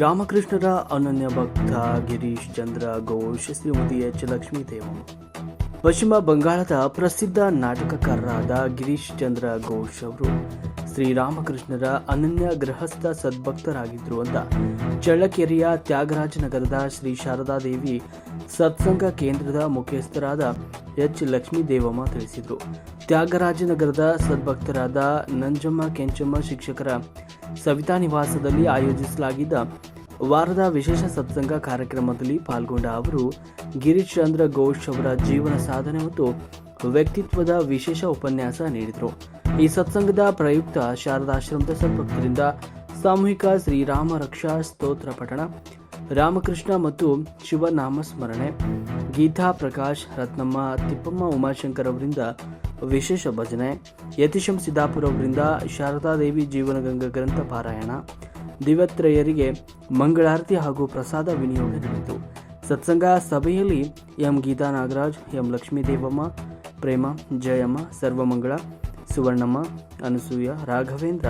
ಶ್ರೀರಾಮಕೃಷ್ಣರ ಅನನ್ಯ ಭಕ್ತ ಗಿರೀಶ್ ಚಂದ್ರ ಘೋಷ್, ಶ್ರೀಮತಿ ಎಚ್ ಲಕ್ಷ್ಮೀ ದೇವಮ್ಮ. ಪಶ್ಚಿಮ ಬಂಗಾಳದ ಪ್ರಸಿದ್ಧ ನಾಟಕಕಾರರಾದ ಗಿರೀಶ್ ಚಂದ್ರ ಘೋಷ್ ಅವರು ಶ್ರೀರಾಮಕೃಷ್ಣರ ಅನನ್ಯ ಗೃಹಸ್ಥ ಸದ್ಭಕ್ತರಾಗಿದ್ದರು ಅಂತ ಚಳ್ಳಕೆರೆಯ ತ್ಯಾಗರಾಜನಗರದ ಶ್ರೀ ಶಾರದಾದೇವಿ ಸತ್ಸಂಗ ಕೇಂದ್ರದ ಮುಖ್ಯಸ್ಥರಾದ ಎಚ್ ಲಕ್ಷ್ಮೀ ದೇವಮ್ಮ ತಿಳಿಸಿದರು. ತ್ಯಾಗರಾಜನಗರದ ಸದ್ಭಕ್ತರಾದ ನಂಜಮ್ಮ ಕೆಂಚಮ್ಮ ಶಿಕ್ಷಕರ ಸವಿತಾ ನಿವಾಸದಲ್ಲಿ ಆಯೋಜಿಸಲಾಗಿದ್ದ ವಾರದ ವಿಶೇಷ ಸತ್ಸಂಗ ಕಾರ್ಯಕ್ರಮದಲ್ಲಿ ಪಾಲ್ಗೊಂಡ ಅವರು ಗಿರೀಶ್ ಚಂದ್ರ ಘೋಷ್ ಅವರ ಜೀವನ ಸಾಧನೆ ಮತ್ತು ವ್ಯಕ್ತಿತ್ವದ ವಿಶೇಷ ಉಪನ್ಯಾಸ ನೀಡಿದರು. ಈ ಸತ್ಸಂಗದ ಪ್ರಯುಕ್ತ ಶಾರದಾಶ್ರಮದ ಸದ್ಭಕ್ತರಿಂದ ಸಾಮೂಹಿಕ ಶ್ರೀರಾಮ ರಕ್ಷಾ ಸ್ತೋತ್ರ ಪಠಣ, ರಾಮಕೃಷ್ಣ ಮತ್ತು ಶಿವನಾಮ ಸ್ಮರಣೆ, ಗೀತಾ ಪ್ರಕಾಶ್, ರತ್ನಮ್ಮ, ತಿಪ್ಪಮ್ಮ ಉಮಾಶಂಕರ್ ಅವರಿಂದ ವಿಶೇಷ ಭಜನೆ, ಯತೀಶಂ ಸಿದ್ದಾಪುರ ಅವರಿಂದ ಶಾರದಾದೇವಿ ಜೀವನಗಂಗಾ ಗ್ರಂಥ ಪಾರಾಯಣ, ದಿವ್ಯತ್ರಯರಿಗೆ ಮಂಗಳಾರತಿ ಹಾಗೂ ಪ್ರಸಾದ ವಿನಿಯೋಗ ನಡೆಯಿತು. ಸತ್ಸಂಗ ಸಭೆಯಲ್ಲಿ ಎಂ ಗೀತಾ ನಾಗರಾಜ್, ಎಂ ಲಕ್ಷ್ಮೀ ದೇವಮ್ಮ, ಪ್ರೇಮ, ಜಯಮ್ಮ, ಸರ್ವಮಂಗಳ, ಸುವರ್ಣಮ್ಮ, ಅನಸೂಯ, ರಾಘವೇಂದ್ರ,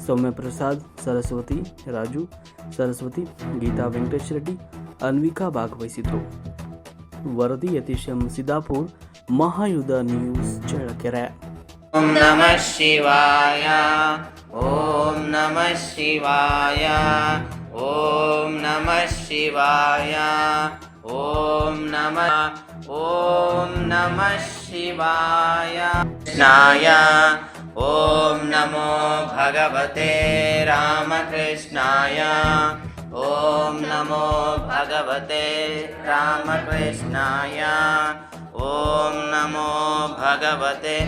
ಸೌಮ್ಯ ಪ್ರಸಾದ್, ಸರಸ್ವತಿ, ರಾಜು, ಸರಸ್ವತಿ, ಗೀತಾ ವೆಂಕಟೇಶ್ ರೆಡ್ಡಿ, ಅನ್ವಿಕಾ ಭಾಗವಹಿಸಿದ್ರು. ವರದಿ ಯತೀಶಂ ಸಿದ್ದಾಪುರ್, ಮಹಾಯುಧ ನ್ಯೂಸ್, ಚಳ್ಳಕೆರೆ. ಓಂ ನಮಃ ಶಿವಾಯ, ಓಂ ನಮಃ ಶಿವಾಯ, ಓಂ ನಮಃ ಶಿವಾಯ, ಓಂ ನಮಃ ಶಿವಾಯ. ಕೃಷ್ಣಾಯ ಓಂ ನಮೋ ಭಗವತೆ ರಾಮಕೃಷ್ಣಾಯ, ಓಂ ನಮೋ ಭಗವತೆ ರಾಮಕೃಷ್ಣಾಯ, ಓಂ ನಮೋ ಭಗವತೆ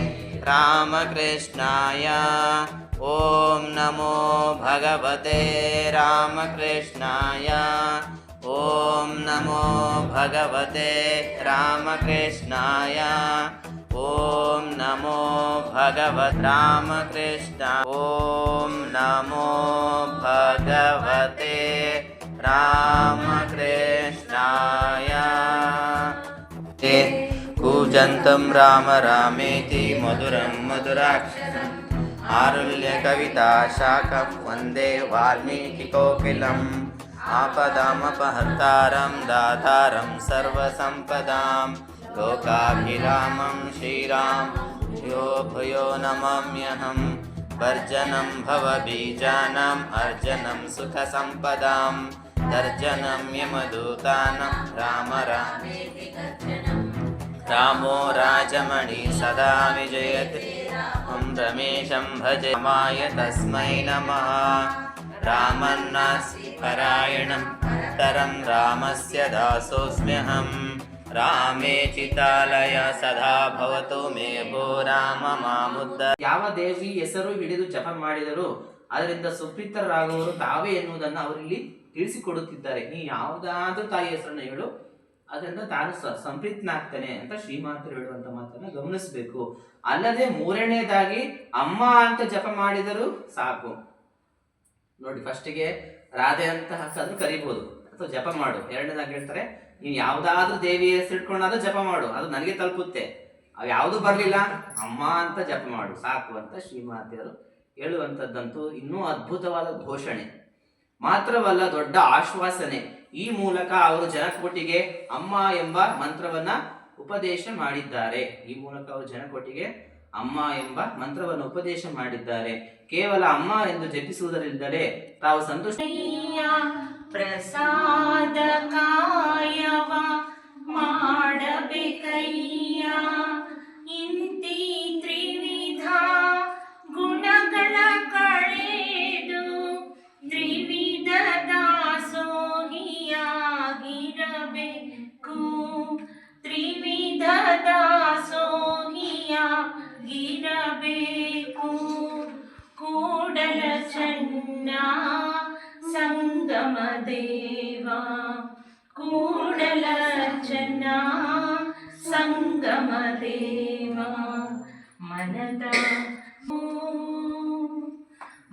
ರಾಮಕೃಷ್ಣಾಯ, ಓಂ ನಮೋ ಭಗವತೆ ರಾಮಕೃಷ್ಣಾಯ, ಓಂ ನಮೋ ಭಗವತೆ ರಾಮಕೃಷ್ಣಾಯ, ಓಂ ನಮೋ ಭಗವತೆ ರಾಮಕೃಷ್ಣ, ಓಂ ನಮೋ ಭಗವತೆ ರಾಮಕೃಷ್ಣಾಯ. ಕೂಜಂತಂ ರಾಮ ರಾಮೇತಿ ಮಧುರಂ ಮಧುರಾಕ್ಷರಂ ಆರುಲ್ಯ ಕವಿತಾ ಶಾಖಂ ವಂದೇ ವಾಲ್ಮೀಕಿ ಕೋಕಿಲಂ ಆಪದಾಮಪಹರ್ತಾರಂ ದಾತಾರಂ ಸರ್ವಸಂಪದಾಂ ಲೋಕಾಭಿರಾಮಂ ಶ್ರೀರಾಮ್ ಯೋ ಭೂಯೋ ನಮಾಮ್ಯಹಂ. ವರ್ಜನಂ ಭವಬೀಜಾನಾಂ ಅರ್ಜನಂ ಸುಖ ಸಂಪದಾಂ ತರ್ಜನಂ ಯಮದೂತಾನಾಂ ರಾಮ ರಾಮೇತಿ ಗರ್ಜನಂ. ರಾಮೋ ರಾಜಮಣಿ ಸದಾ ವಿಜಯತೆ ಹಂ ರಮೇಶಂ ಭಜೆ ರಾಮಾಯ ತಸ್ಮೈ ನಮಃ. ರಾಮನ್ನಾಸ್ತಿ ಪರಾಯಣಂ ತರಂ ರಾಮಸ್ಯ ದಾಸೋಸ್ಮ್ಯಹಂ. ರಾಮೇ ಚಿತಾಲಯ ಸದಾ ಭವತು ಮೇ ಭೋ ರಾಮ ಮಾಮುದ್ದ. ಯಾವ ದೇವಿ ಹೆಸರು ಹಿಡಿದು ಜಪ ಮಾಡಿದರೂ ಅದರಿಂದ ಸುಪ್ರೀತರಾಗುವವರು ತಾವೇ ಎನ್ನುವುದನ್ನು ಅವರಲ್ಲಿ ತಿಳಿಸಿಕೊಡುತ್ತಿದ್ದಾರೆ. ನೀ ಯಾವುದಾದ್ರೂ ತಾಯಿ ಹೆಸರನ್ನು ಹೇಳು, ಅದರಿಂದ ತಾನು ಸಂಪ್ರೀತನಾಗ್ತಾನೆ ಅಂತ ಶ್ರೀಮಾತರು ಹೇಳುವಂತ ಮಾತನ್ನ ಗಮನಿಸಬೇಕು. ಅಲ್ಲದೆ ಮೂರನೇದಾಗಿ ಅಮ್ಮ ಅಂತ ಜಪ ಮಾಡಿದರೂ ಸಾಕು. ನೋಡಿ, ಫಸ್ಟಿಗೆ ರಾಧೆ ಅಂತ ಹಾಕಾದ್ರೂ ಕರಿಬಹುದು ಅಥವಾ ಜಪ ಮಾಡು. ಎರಡನೇದಾಗಿ ಹೇಳ್ತಾರೆ, ನೀನು ಯಾವ್ದಾದ್ರೂ ದೇವಿ ಹೆಸರು ಇಟ್ಕೊಂಡಾದ್ರೂ ಜಪ ಮಾಡು, ಅದು ನನಗೆ ತಲುಪುತ್ತೆ. ಅವು ಯಾವುದು ಬರಲಿಲ್ಲ, ಅಮ್ಮ ಅಂತ ಜಪ ಮಾಡು ಸಾಕು ಅಂತ ಶ್ರೀಮಾತೆಯರು ಹೇಳುವಂಥದ್ದಂತೂ ಇನ್ನೂ ಅದ್ಭುತವಾದ ಘೋಷಣೆ ಮಾತ್ರವಲ್ಲ, ದೊಡ್ಡ ಆಶ್ವಾಸನೆ. ಈ ಮೂಲಕ ಅವರು ಜನಕೋಟಿಗೆ ಅಮ್ಮ ಎಂಬ ಮಂತ್ರವನ್ನ ಉಪದೇಶ ಮಾಡಿದ್ದಾರೆ. ಉಪದೇಶ ಮಾಡಿದ್ದಾರೆ. ಕೇವಲ ಅಮ್ಮ ಎಂದು ಜಪಿಸುವುದರಿಂದಲೇ ತಾವು ಸಂತೋಷ. ಪ್ರಸಾದ ಕಾಯವ ಮಾಡಬೇಕಯ್ಯ, ಇಂತಿ ತ್ರಿವಿಧ ಗುಣಗಳ ಕಳೆದು ತ್ರಿವಿಧ ದಾಸೋಹಿಯಾಗಿರಬೇಕು, ತ್ರಿವಿಧ ದಾಸೋಹಿಯಾಗಿರಬೇಕು. ಕೂಡಲ ಚೆನ್ನ ಸಂಗಮ ದೇವ, ಕೂಡಲ ಚೆನ್ನ ಸಂಗಮ ದೇವ.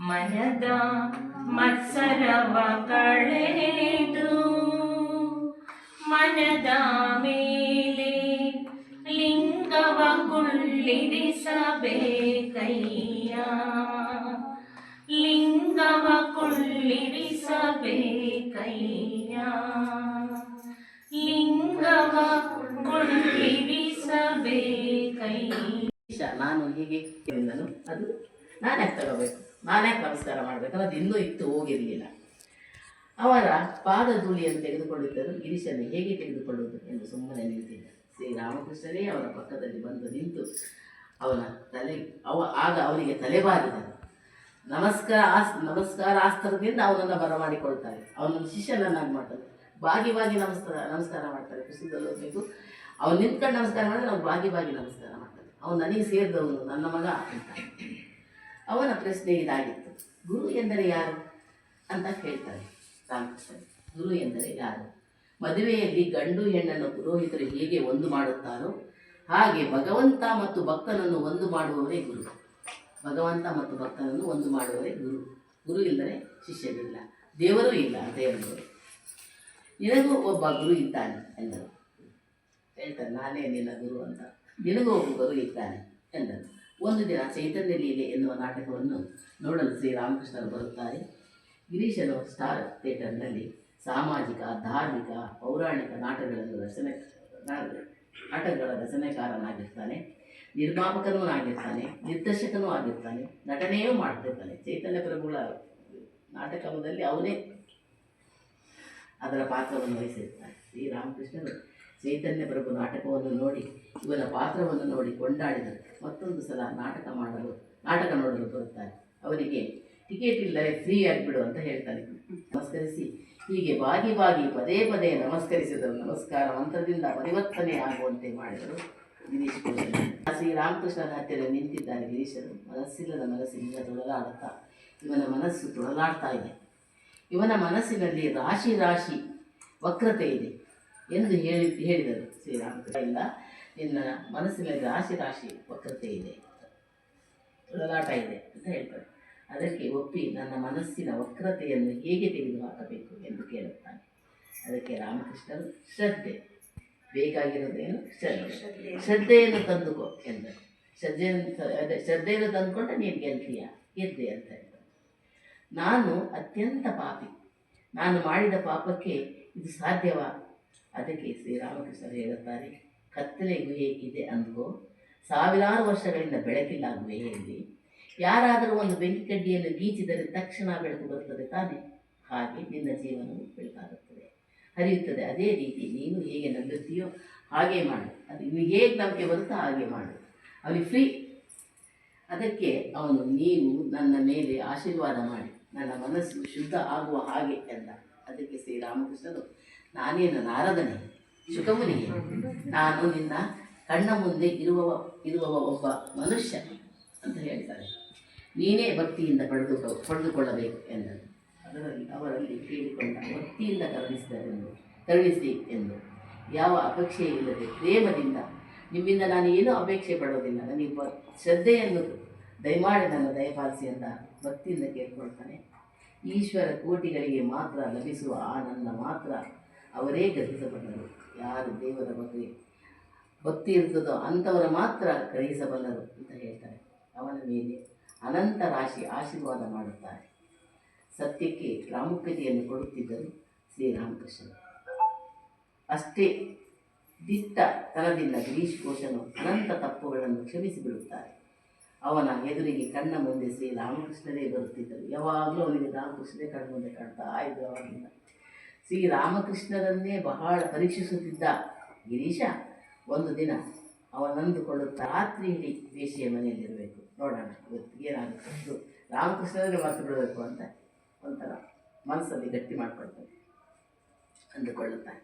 ಮನದ ಮತ್ಸರವ ಕಳೆದು ಮನದ ಮೇಲೆ ಲಿಂಗವ ಕುಳ್ಳಿರಿಸಬೇಕಯ್ಯ, ಲಿಂಗವ ಕುಳ್ಳಿರಿಸಬೇಕಯ್ಯ. ಲಿಂಗವ ಕೊಂಡಿರಿಸಬೇಕಯ್ಯ. ನಾನು ಹೀಗೆ ನಾನು ಅದು ನಾನೇ ತಗೋಬೇಕು, ನಾನೇ ನಮಸ್ಕಾರ ಮಾಡಬೇಕು, ಅದು ಇನ್ನೂ ಇತ್ತು, ಹೋಗಿರಲಿಲ್ಲ. ಅವರ ಪಾದ ಧೂಳಿಯನ್ನು ತೆಗೆದುಕೊಳ್ಳುತ್ತಿದ್ದರು. ಗಿರೀಶನ್ನು ಹೇಗೆ ತೆಗೆದುಕೊಳ್ಳುವುದು ಎಂದು ಸುಮ್ಮನೆ ನಿಂತಿದ್ದ. ಶ್ರೀರಾಮಕೃಷ್ಣರೇ ಅವರ ಪಕ್ಕದಲ್ಲಿ ಬಂದು ನಿಂತು ಅವನ ಆಗ ಅವನಿಗೆ ತಲೆಬಾಗಿದರು. ನಮಸ್ಕಾರಾಸ್ತ್ರದಿಂದ ಅವನನ್ನು ಬರಮಾಡಿಕೊಳ್ತಾರೆ. ಅವನನ್ನು ಶಿಷ್ಯನನ್ನಾಗಿ ಮಾಡ್ತಾರೆ. ಬಾಗಿ ನಮಸ್ಕಾರ ಮಾಡ್ತಾರೆ. ಪುಸ್ತಕದಲ್ಲಿ ಹೋಗಬೇಕು, ಅವನು ನಿಂತ್ಕೊಂಡು ನಮಸ್ಕಾರ ಮಾಡಿದ್ರೆ ನಾವು ಬಾಗಿ ನಮಸ್ಕಾರ ಮಾಡ್ತಾರೆ. ಅವನು ನನಗೆ ಸೇರಿದವನು, ನನ್ನ ಮಗ ಅಂತ. ಅವನ ಪ್ರಶ್ನೆ ಇದಾಗಿತ್ತು, ಗುರು ಎಂದರೆ ಯಾರು ಅಂತ ಕೇಳ್ತಾರೆ ರಾಮಕೃಷ್ಣ. ಗುರು ಎಂದರೆ ಯಾರು? ಮದುವೆಯಲ್ಲಿ ಗಂಡು ಹೆಣ್ಣನ್ನು ಪುರೋಹಿತರು ಹೇಗೆ ಒಂದು ಮಾಡುತ್ತಾರೋ ಹಾಗೆ ಭಗವಂತ ಮತ್ತು ಭಕ್ತನನ್ನು ಒಂದು ಮಾಡುವವರೇ ಗುರು. ಭಗವಂತ ಮತ್ತು ಭಕ್ತನನ್ನು ಒಂದು ಮಾಡುವವರೇ ಗುರು. ಗುರು ಇಲ್ಲದೆ ಶಿಷ್ಯನಿಲ್ಲ, ದೇವರೂ ಇಲ್ಲ ಅಂತ ಹೇಳಿದರು. ನಿನಗೂ ಒಬ್ಬ ಗುರು ಇದ್ದಾನೆ ಎಂದರು. ಹೇಳ್ತಾರೆ, ನಾನೇ ನಿನ್ನ ಗುರು ಅಂತ. ನಿನಗೂ ಒಬ್ಬ ಗುರು ಇದ್ದಾನೆ ಎಂದರು. ಒಂದು ದಿನ ಚೈತನ್ಯ ಲೀಲೆ ಎನ್ನುವ ನಾಟಕವನ್ನು ನೋಡಲು ಶ್ರೀರಾಮಕೃಷ್ಣರು ಬರುತ್ತಾರೆ. ಗಿರೀಶನು ಸ್ಟಾರ್ ಥಿಯೇಟರ್ನಲ್ಲಿ ಸಾಮಾಜಿಕ, ಧಾರ್ಮಿಕ, ಪೌರಾಣಿಕ ನಾಟಕಗಳ ರಚನೆಕಾರನಾಗಿರ್ತಾನೆ, ನಿರ್ಮಾಪಕನೂ ಆಗಿರ್ತಾನೆ, ನಿರ್ದೇಶಕನೂ ಆಗಿರ್ತಾನೆ, ನಟನೆಯೂ ಮಾಡ್ತಿರ್ತಾನೆ. ಚೈತನ್ಯ ಪ್ರಭುಗಳ ನಾಟಕದಲ್ಲಿ ಅವನೇ ಅದರ ಪಾತ್ರವನ್ನು ವಹಿಸಿರ್ತಾನೆ. ಶ್ರೀರಾಮಕೃಷ್ಣರು ಚೈತನ್ಯ ಪ್ರಭು ನಾಟಕವನ್ನು ನೋಡಿ, ಇವನ ಪಾತ್ರವನ್ನು ನೋಡಿ ಕೊಂಡಾಡಿದರು. ಮತ್ತೊಂದು ಸಲ ನಾಟಕ ನೋಡಲು ಬರುತ್ತಾರೆ. ಅವರಿಗೆ ಟಿಕೆಟ್ ಇಲ್ಲದೆ ಫ್ರೀ ಆಗಿಬಿಡು ಅಂತ ಹೇಳ್ತಾನೆ. ನಮಸ್ಕರಿಸಿ ಹೀಗೆ ಬಾಗಿ ಪದೇ ಪದೇ ನಮಸ್ಕರಿಸಿದರು. ನಮಸ್ಕಾರ ಮಂತ್ರದಿಂದ ಪರಿವರ್ತನೆ ಆಗುವಂತೆ ಮಾಡಿದರು ಗಿರೀಶ್ ಘೋಷ. ಶ್ರೀರಾಮಕೃಷ್ಣನ ಹತ್ತಿರ ನಿಂತಿದ್ದಾರೆ ಗಿರೀಶರು. ಮನಸ್ಸಿಲ್ಲದ ಮನಸ್ಸಿನಿಂದ ತೊಳಲಾಡುತ್ತಾ ಇವನ ಮನಸ್ಸು ತೊಳಲಾಡ್ತಾ ಇದೆ. ಇವನ ಮನಸ್ಸಿನಲ್ಲಿ ರಾಶಿ ವಕ್ರತೆ ಇದೆ ಎಂದು ಹೇಳಿದರು ಶ್ರೀರಾಮಕೃಷ್ಣ. ಇಲ್ಲ, ನಿನ್ನ ಮನಸ್ಸಿನಲ್ಲಿ ರಾಶಿ ವಕ್ರತೆ ಇದೆ, ತೊಳಲಾಟ ಇದೆ ಅಂತ ಹೇಳ್ತಾರೆ. ಅದಕ್ಕೆ ಒಪ್ಪಿ ನನ್ನ ಮನಸ್ಸಿನ ವಕ್ರತೆಯನ್ನು ಹೇಗೆ ತೆಗೆದುಹಾಕಬೇಕು ಎಂದು ಕೇಳುತ್ತಾನೆ. ಅದಕ್ಕೆ ರಾಮಕೃಷ್ಣರು ಶ್ರದ್ಧೆ ಬೇಕಾಗಿರೋದೇನು? ಶ್ರದ್ಧೆಯನ್ನು ತಂದುಕೋ ಎಂದರು. ಶ್ರದ್ಧೆಯನ್ನು ತಂದುಕೊಂಡ್ರೆ ನೀನು ಗೆದ್ದೆ ಅಂತ ಹೇಳ್ತಾರೆ. ನಾನು ಅತ್ಯಂತ ಪಾಪಿ, ನಾನು ಮಾಡಿದ ಪಾಪಕ್ಕೆ ಇದು ಸಾಧ್ಯವಾ? ಅದಕ್ಕೆ ಶ್ರೀರಾಮಕೃಷ್ಣರು ಹೇಳುತ್ತಾರೆ, ಕತ್ತಲೆ ಗುಹೆ ಇದೆ ಅಂದ್ಕೋ, ಸಾವಿರಾರು ವರ್ಷಗಳಿಂದ ಬೆಳಕಿಲ್ಲ ಗುಹೆಯಲ್ಲಿ. ಯಾರಾದರೂ ಒಂದು ಬೆಂಕಿ ಕಡ್ಡಿಯನ್ನು ಗೀಚಿದರೆ ತಕ್ಷಣ ಬೆಳಕು ಬರುತ್ತದೆ ತಾನೆ? ಹಾಗೆ ನಿನ್ನ ಜೀವನವು ಬೆಳಕಾಗುತ್ತದೆ, ಹರಿಯುತ್ತದೆ. ಅದೇ ರೀತಿ ನೀನು ಹೇಗೆ ನಂಬುತ್ತೀಯೋ ಹಾಗೆ ಮಾಡು. ಅದು ನಿಮಗೆ ಹೇಗೆ ನಂಬಿಕೆ ಬರುತ್ತೋ ಹಾಗೆ ಮಾಡು. ಅವನಿಗೆ ಫ್ರೀ. ಅದಕ್ಕೆ ಅವನು, ನೀವು ನನ್ನ ಮೇಲೆ ಆಶೀರ್ವಾದ ಮಾಡಿ ನನ್ನ ಮನಸ್ಸು ಶುದ್ಧ ಆಗುವ ಹಾಗೆ ಎಂದ. ಅದಕ್ಕೆ ಶ್ರೀರಾಮಕೃಷ್ಣರು, ನಾನೇನು ನಾರದನೇ, ಶುಕಮುನಿಗೆ? ನಾನು ನಿನ್ನ ಕಣ್ಣ ಮುಂದೆ ಇರುವವ ಒಬ್ಬ ಮನುಷ್ಯ ಅಂತ ಹೇಳ್ತಾರೆ. ನೀನೇ ಭಕ್ತಿಯಿಂದ ಪಡೆದುಕೊಳ್ಳಬೇಕು ಎಂದರು. ಅವರಲ್ಲಿ ಕೇಳಿಕೊಂಡ ಭಕ್ತಿಯಿಂದ ಕರುಣಿಸಿ ಎಂದು ಯಾವ ಅಪೇಕ್ಷೆ ಇಲ್ಲದೆ ಪ್ರೇಮದಿಂದ, ನಿಮ್ಮಿಂದ ನಾನು ಏನೂ ಅಪೇಕ್ಷೆ ಪಡೋದಿಲ್ಲ, ನನಗೆ ಶ್ರದ್ಧೆಯನ್ನು ದಯಮಾಡಿ ನನ್ನ ದಯಪಾಲಿಸಿ ಅಂತ ಭಕ್ತಿಯಿಂದ ಕೇಳ್ಕೊಳ್ತಾನೆ. ಈಶ್ವರ ಕೋಟಿಗಳಿಗೆ ಮಾತ್ರ ಲಭಿಸುವ ಆನಂದ ಮಾತ್ರ ಅವರೇ ಗ್ರಹಿಸಬಲ್ಲರು. ಯಾರು ದೇವರ ಬಗ್ಗೆ ಭಕ್ತಿ ಇರ್ತದೋ ಅಂಥವರ ಮಾತ್ರ ಗ್ರಹಿಸಬಲ್ಲರು ಅಂತ ಹೇಳ್ತಾರೆ. ಅವನ ಮೇಲೆ ಅನಂತ ರಾಶಿ ಆಶೀರ್ವಾದ ಮಾಡುತ್ತಾರೆ. ಸತ್ಯಕ್ಕೆ ಪ್ರಾಮುಖ್ಯತೆಯನ್ನು ಕೊಡುತ್ತಿದ್ದರು ಶ್ರೀರಾಮಕೃಷ್ಣ. ಅಷ್ಟೇ ದಿಟ್ಟತನದಿಂದ ಗಿರೀಶ್ ಘೋಷನು ಅನಂತ ತಪ್ಪುಗಳನ್ನು ಕ್ಷಮಿಸಿಬಿಡುತ್ತಾರೆ. ಅವನ ಎದುರಿಗೆ ಕಣ್ಣ ಮುಂದೆ ಶ್ರೀರಾಮಕೃಷ್ಣರೇ ಬರುತ್ತಿದ್ದರು. ಯಾವಾಗಲೂ ಅವನಿಗೆ ರಾಮಕೃಷ್ಣರೇ ಕಣ್ಣ ಮುಂದೆ ಕಾಣ್ತಾ ಇದ್ದರು. ಅವಾಗಿಂದ ಶ್ರೀರಾಮಕೃಷ್ಣರನ್ನೇ ಬಹಳ ಪರೀಕ್ಷಿಸುತ್ತಿದ್ದ ಗಿರೀಶ ಒಂದು ದಿನ ಅವನಂದುಕೊಳ್ಳುತ್ತಾ, ರಾತ್ರಿ ಇಡೀ ವೇಷಿಯ ಮನೆಯಲ್ಲಿರಬೇಕು, ನೋಡೋಣ ಇವತ್ತಿಗೆ ಏನಾಗುತ್ತೆ, ರಾಮಕೃಷ್ಣರನ್ನೇ ಮರೆತು ಬಿಡಬೇಕು ಅಂತ ಒಂಥರ ಮನಸ್ಸಲ್ಲಿ ಗಟ್ಟಿ ಮಾಡ್ಕೊಳ್ತಾನೆ, ಅಂದುಕೊಳ್ಳುತ್ತಾನೆ.